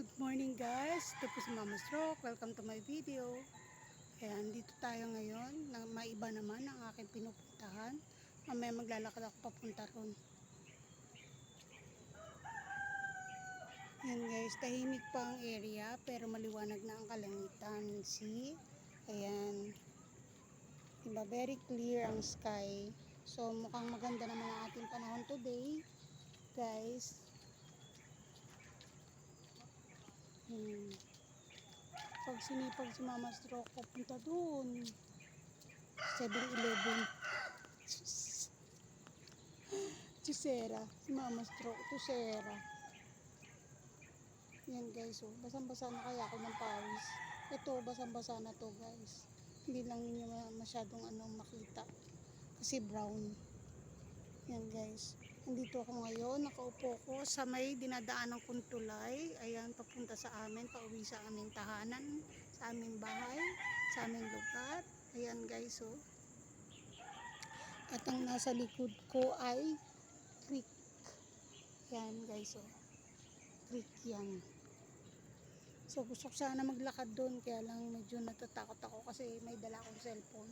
Good morning guys, ito po si Mama Stroke. Welcome to my video. Ayan, dito tayo ngayon na maiba naman ang aking pinupuntahan. Mamaya maglalakad ako papunta ron. Ayan guys, tahimik pa ang area pero maliwanag na ang kalangitan. See? Ayan. Diba, very clear ang sky. So mukhang maganda naman ang ating panahon today guys. Pag sinipag si Mama Stroke, papunta doon 7-Eleven. Chisera, si Mama Stroke, Chisera. Yan guys, oh, basang-basa na kaya ako ng pawis. Ito, basang-basa na to guys. Hindi lang niyo masyadong makita kasi brown. Yan guys, nandito ako ngayon, nakaupo ko sa may dinadaanan kong tulay. Ayan, papunta sa amin, pauwi sa aming tahanan, sa aming bahay, sa aming lugar. Ayan guys, oh. At ang nasa likod ko ay creek. Yan guys, oh. Creek yan. So gusto ko sana maglakad doon, kaya lang medyo natatakot ako kasi may dala akong cellphone.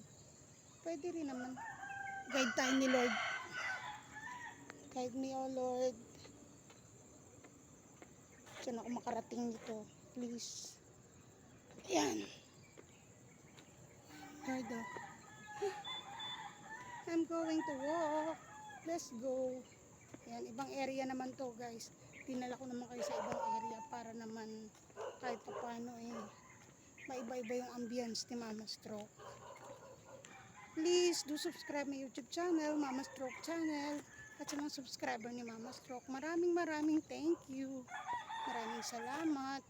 Pwede rin naman. Guide tayo ni Lord. Guide me, oh Lord. Saan ako makarating dito? Please. Ayan. Lord, oh. I'm going to walk. Let's go. Ayan, ibang area naman to guys. Dinala ko naman kayo sa ibang area para naman kahit paano maiba-iba yung ambience ni Mama Stroke. Please do subscribe my YouTube channel, Mama Stroke channel. At sa mga subscriber ni Mama Stroke, maraming thank you. Maraming salamat.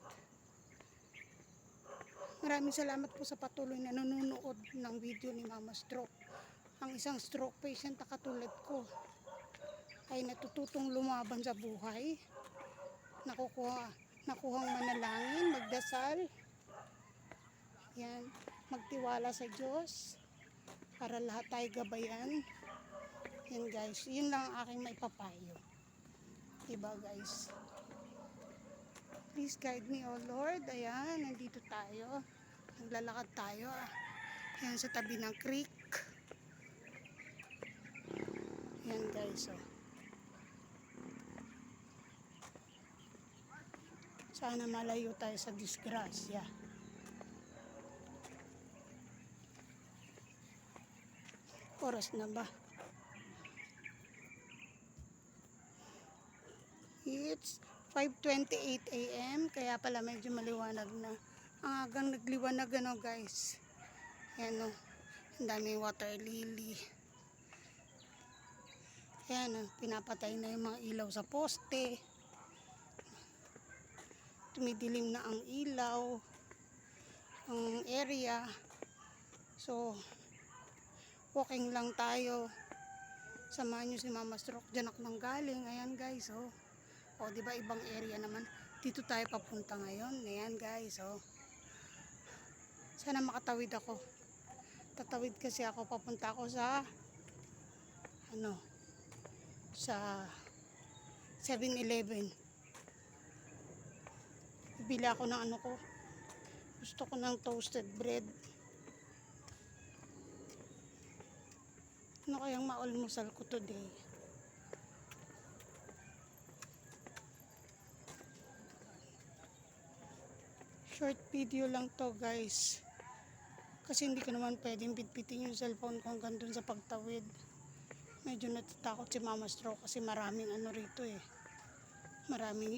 Maraming salamat po sa patuloy na nanonood ng video ni Mama Stroke. Ang isang stroke patient na katulad ko ay natututong lumaban sa buhay. Nakuhang manalangin, magdasal. Yan, magtiwala sa Diyos para lahat tayo gabayan. Yan guys, yun lang ang aking maipapayo. Diba guys? Please guide me, oh Lord. Ayan, nandito tayo. Naglalakad tayo. Ayan, sa tabi ng creek. Ayan guys, oh. Sana malayo tayo sa disgrasya. Oras na ba? It's 5:28 AM, kaya pala medyo maliwanag na. Ang agang nagliwanag guys. Ayan, oh. Ang daming water lily. Ayan, oh. Pinapatay na yung mga ilaw sa poste. Tumidilim na ang ilaw, ang area. So walking lang tayo. Samahan nyo si Mama Stroke, dyan ako nang galing. Ayan guys, oh. O diba ibang area naman. Dito tayo papunta ngayon. Ayan guys, oh. Sana makatawid ako. Tatawid kasi ako, papunta ako sa sa 7-Eleven. Bibili ako ng ko. Gusto ko ng toasted bread. Ano kayang maalmusal ko today? Short video lang to guys. Kasi hindi ko naman pwedeng bitbitin yung cellphone ko hanggang dun sa pagtawid. Medyo natatakot si Mama Stroke kasi maraming rito Maraming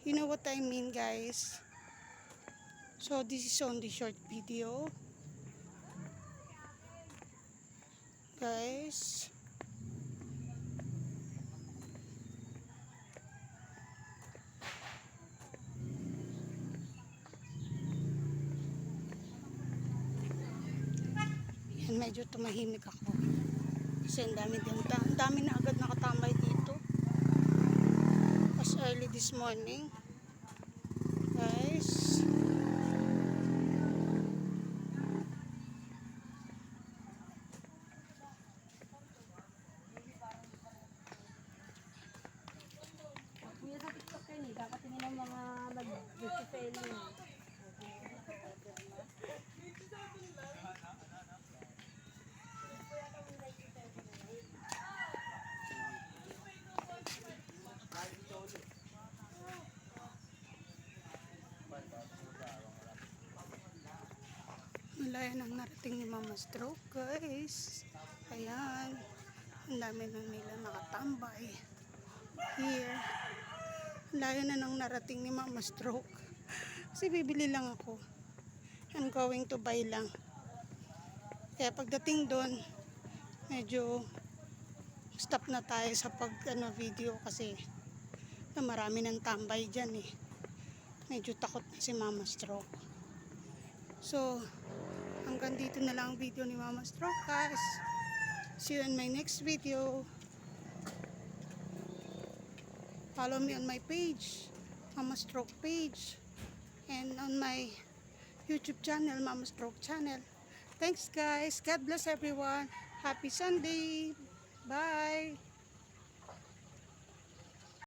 You know what I mean guys. So this is only short video. Guys. Yan, medyo tumahimik ako. Kasi ang dami na agad nakatambay dito. As early this morning. Guys. kasi nila mga mag-selling. Malaya nang narating ni Mama Stroke, guys. Ayan. Ang dami na nila nakatambay. Here. Layo na nang narating ni Mama Stroke. Kasi bibili lang ako. I'm going to buy lang. Kaya pagdating doon, medyo stop na tayo sa video kasi na marami ng tambay dyan eh. Medyo takot na si Mama Stroke. So, hanggang dito na lang ang video ni Mama Stroke, guys. See you in my next video. Follow me on my page, Mama Stroke page, and on my YouTube channel, Mama Stroke channel. Thanks, guys. God bless everyone. Happy Sunday. Bye.